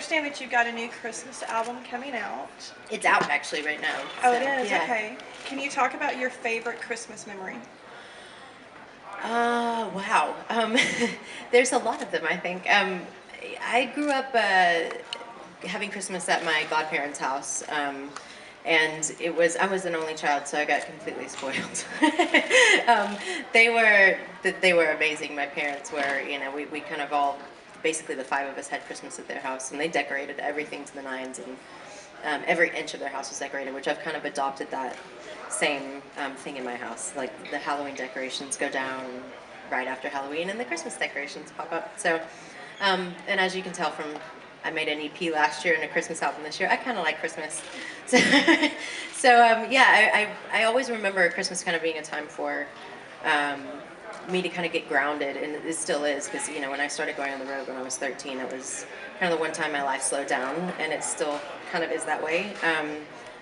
understand that you've got a new Christmas album coming out. It's out actually right now. Oh, so, it is? yeah. Okay. Can you talk about your favorite Christmas memory? Wow. There's a lot of them, I think. I grew up having Christmas at my godparents' house, and I was an only child, so I got completely spoiled. um, they were amazing. My parents were, we kind of all, basically the five of us had Christmas at their house, and they decorated everything to the nines, and every inch of their house was decorated, which I've kind of adopted that same thing in my house. Like the Halloween decorations go down right after Halloween, and the Christmas decorations pop up. So, and as you can tell from, I made an EP last year and a Christmas album this year. I kind of like Christmas. So, yeah, I always remember Christmas kind of being a time for me to kind of get grounded, and it still is, because when I started going on the road when I was 13, it was kind of the one time my life slowed down, and it still kind of is that way.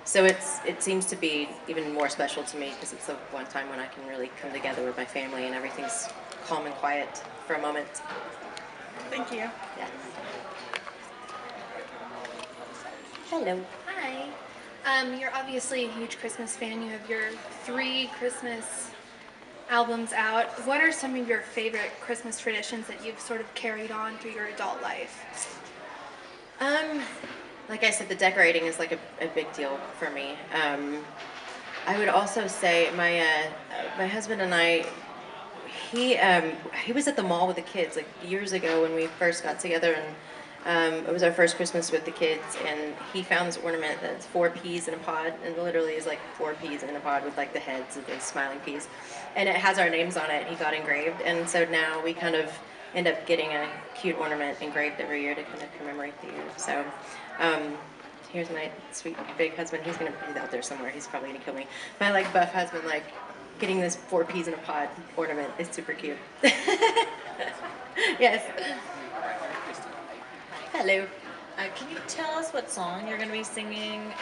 So it seems to be even more special to me because it's the one time when I can really come together with my family and everything's calm and quiet for a moment. Thank you. Yeah. Hello. Hi. You're obviously a huge Christmas fan. You have your 3 Christmas albums out. What are some of your favorite Christmas traditions that you've sort of carried on through your adult life? Like I said, the decorating is like a big deal for me. I would also say my husband and I, he was at the mall with the kids like years ago when we first got together, and it was our first Christmas with the kids, and he found this ornament that's 4 peas in a pod, and it literally is like 4 peas in a pod with like the heads of the smiling peas, and it has our names on it. He got engraved, and so now we kind of end up getting a cute ornament engraved every year to kind of commemorate the year. So here's my sweet big husband. He's out there somewhere. He's probably gonna kill me. My like buff husband, like getting this 4 peas in a pod ornament is super cute. Yes. Hello. Can you tell us what song you're going to be singing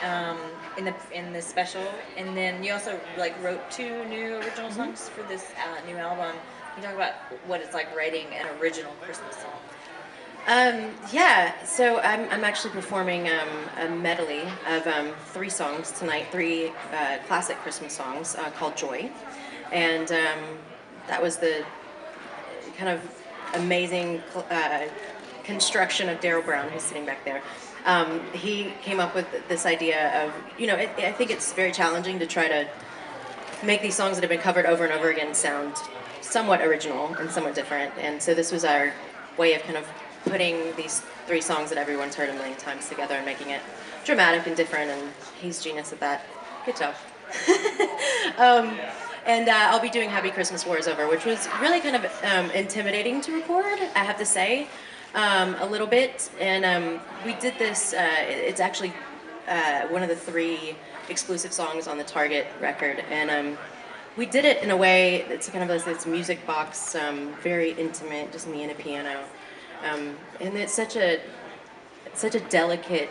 in this special? And then you also wrote 2 new original songs for this new album. Can you talk about what it's like writing an original Christmas song? Yeah, so I'm actually performing a medley of 3 songs tonight, 3 classic Christmas songs called Joy. And that was the kind of amazing construction of Daryl Brown, who's sitting back there. He came up with this idea of, I think it's very challenging to try to make these songs that have been covered over and over again sound somewhat original and somewhat different. And so this was our way of kind of putting these 3 songs that everyone's heard a million times together and making it dramatic and different, and he's genius at that. Good job. And I'll be doing Happy Christmas War is Over, which was really kind of intimidating to record, I have to say, a little bit. And we did this, it's actually one of the 3 exclusive songs on the Target record. And we did it in a way that's kind of this music box, very intimate, just me and a piano. And it's such a delicate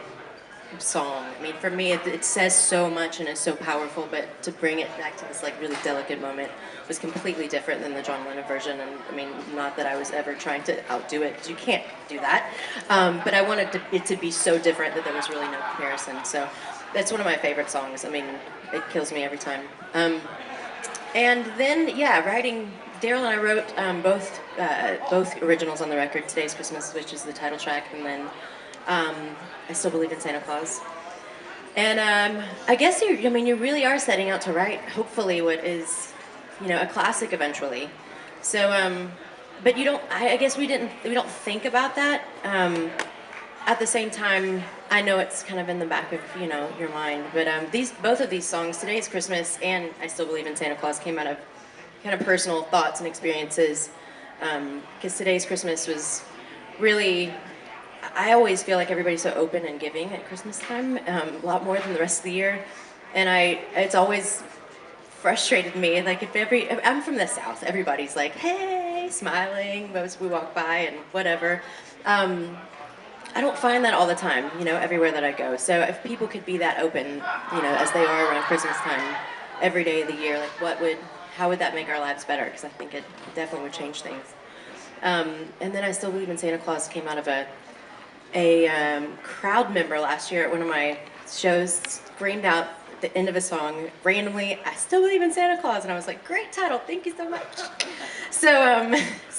song. I mean, for me, it says so much and is so powerful, but to bring it back to this like really delicate moment was completely different than the John Lennon version. And I mean, not that I was ever trying to outdo it, because you can't do that. But I wanted it to be so different that there was really no comparison. So that's one of my favorite songs. I mean, it kills me every time. And then, yeah, writing. Daryl and I wrote both originals on the record. Today's Christmas, which is the title track, and then I Still Believe in Santa Claus. And I guess you really are setting out to write, hopefully, what is, a classic eventually. So, but you don't. I guess we don't think about that. At the same time, I know it's kind of in the back of your mind. But both of these songs, Today's Christmas and I Still Believe in Santa Claus, came out of kind of personal thoughts and experiences. Because Today's Christmas was really. I always feel like everybody's so open and giving at Christmas time, a lot more than the rest of the year, and it's always frustrated me. Like if I'm from the South, everybody's like, hey, smiling as we walk by and whatever. I don't find that all the time, everywhere that I go. So if people could be that open, as they are around Christmas time, every day of the year, like how would that make our lives better? Because I think it definitely would change things. And then I Still Believe in Santa Claus came out of crowd member last year at one of my shows screamed out the end of a song randomly, "I still believe in Santa Claus," and I was like, "Great title, thank you so much." So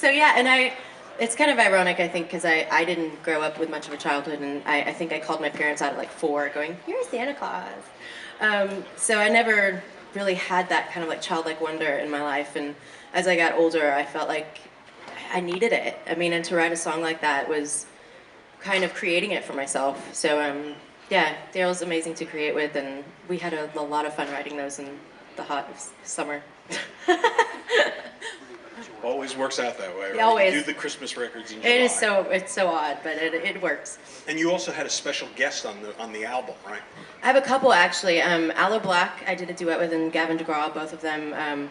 yeah, and it's kind of ironic, I think, because I didn't grow up with much of a childhood, and I think I called my parents out at like 4, going, "Here's Santa Claus." So I never really had that kind of like childlike wonder in my life, and as I got older, I felt like I needed it. I mean, and to write a song like that was kind of creating it for myself. So yeah, Daryl's amazing to create with, and we had a lot of fun writing those in the hot summer. Always works out that way, right? Yeah, always. You do the Christmas records in July. It's so odd, but it works. And you also had a special guest on the album, right? I have a couple actually. Aloe Black, I did a duet with, and Gavin DeGraw, both of them,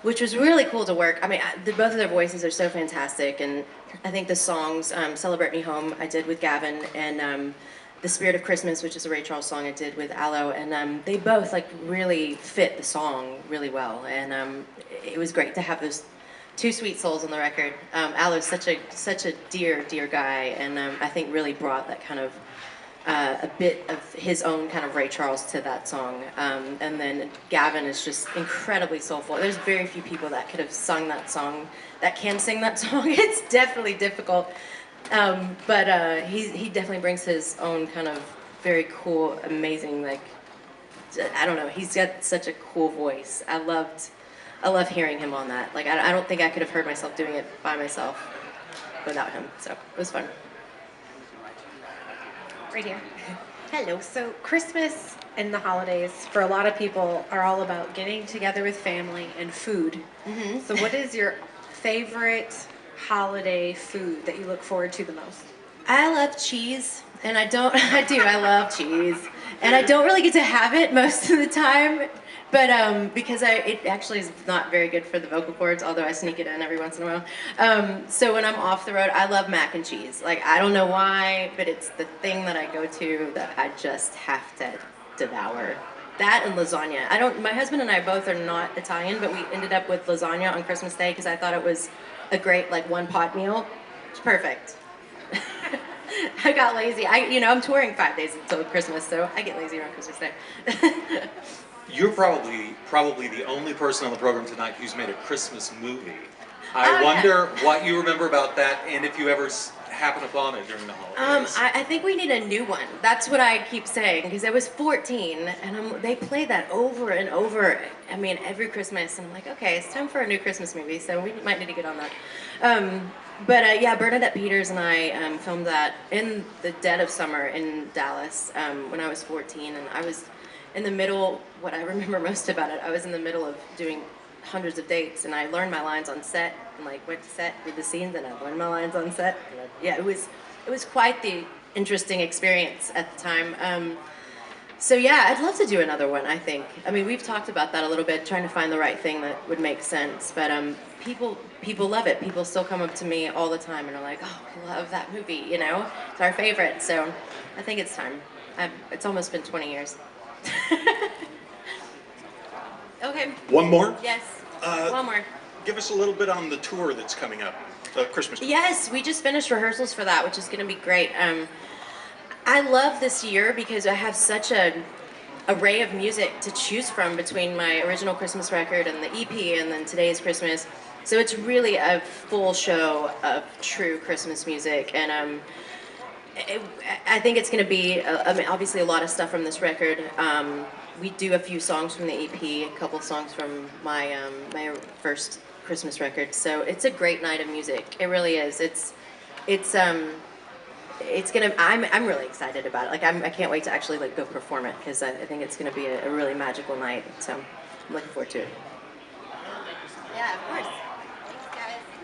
which was really cool to work. I mean, both of their voices are so fantastic, and I think the songs, "Celebrate Me Home," I did with Gavin, and "The Spirit of Christmas," which is a Ray Charles song, I did with Aloe, and they both like really fit the song really well, and it was great to have those two sweet souls on the record. Aloe's such a dear guy, and I think really brought that kind of a bit of his own kind of Ray Charles to that song. And then Gavin is just incredibly soulful. There's very few people that could have sung that song, that can sing that song. It's definitely difficult. But he definitely brings his own kind of very cool, amazing, like, I don't know, he's got such a cool voice. I love hearing him on that. Like, I don't think I could have heard myself doing it by myself without him. So it was fun. Right here. Hello. So Christmas and the holidays for a lot of people are all about getting together with family and food. Mm-hmm. So what is your favorite holiday food that you look forward to the most? I love cheese, and I love cheese. And I don't really get to have it most of the time, but because it actually is not very good for the vocal cords, although I sneak it in every once in a while. So when I'm off the road, I love mac and cheese. Like, I don't know why, but it's the thing that I go to that I just have to devour. That and lasagna. My husband and I both are not Italian, but we ended up with lasagna on Christmas Day because I thought it was a great, like, one-pot meal. It's perfect. I got lazy. I'm touring 5 days until Christmas, so I get lazy around Christmas Day. You're probably the only person on the program tonight who's made a Christmas movie. Oh, I yeah. wonder what you remember about that, and if you ever happen upon it during the holidays. I think we need a new one. That's what I keep saying, because I was 14, and they play that over and over. I mean, every Christmas, and I'm like, okay, it's time for a new Christmas movie, so we might need to get on that. But yeah, Bernadette Peters and I filmed that in the dead of summer in Dallas when I was 14, and I was in the middle. What I remember most about it, I was in the middle of doing hundreds of dates, and I learned my lines on set, and like went to set, did the scenes, and I learned my lines on set. Yeah, it was quite the interesting experience at the time. So yeah, I'd love to do another one. I think. I mean, we've talked about that a little bit, trying to find the right thing that would make sense. But people love it. People still come up to me all the time and are like, "Oh, I love that movie." You know, it's our favorite. So I think it's time. It's almost been 20 years. Okay. One more? Yes. One more. Give us a little bit on the tour that's coming up, Christmas tour. Yes, we just finished rehearsals for that, which is going to be great. I love this year because I have such an array of music to choose from between my original Christmas record and the EP and then today's Christmas. So it's really a full show of true Christmas music. And I think it's going to be, obviously, a lot of stuff from this record. We do a few songs from the EP, a couple songs from my first Christmas record. So it's a great night of music. It really is. It's gonna. I'm really excited about it. Like I can't wait to actually like go perform it because I think it's gonna be a really magical night. So I'm looking forward to it. Yeah, of course.